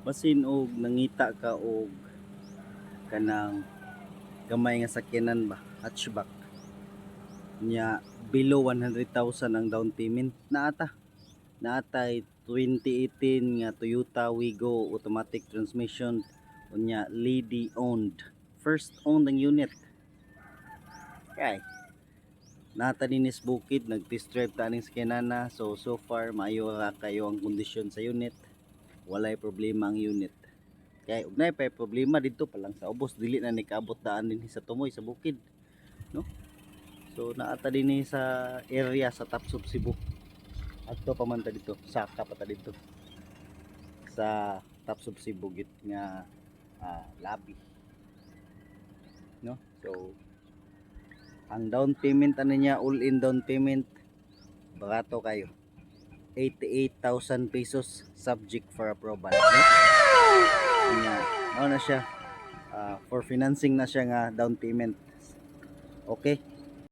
Basin og nangita ka og kanang gamay nga sakyanan ba, hatchback nya below 100,000 ang down payment naatay 2018 nga Toyota Wigo automatic transmission unya lady owned, first owned ang unit kay nata dinis bukid nag test drive ta ning sakyanana. So far maayo ra kayo ang kondisyon sa unit, walay problema ang unit. Kay ugnay pa problema dito pa lang sa ubos, dili na ni kaabot daan din sa tumoy sa bukid, no? So naata din sa area sa Tapsub Cebu. Adto pa man ta dito, saka pa ta dito sa Tapsub Cebu git nga labi, no? So ang down payment ano niya, all in down payment barato kayo, 88,000 pesos subject for approval, no? Ano na siya, for financing na siya nga down payment. Okay.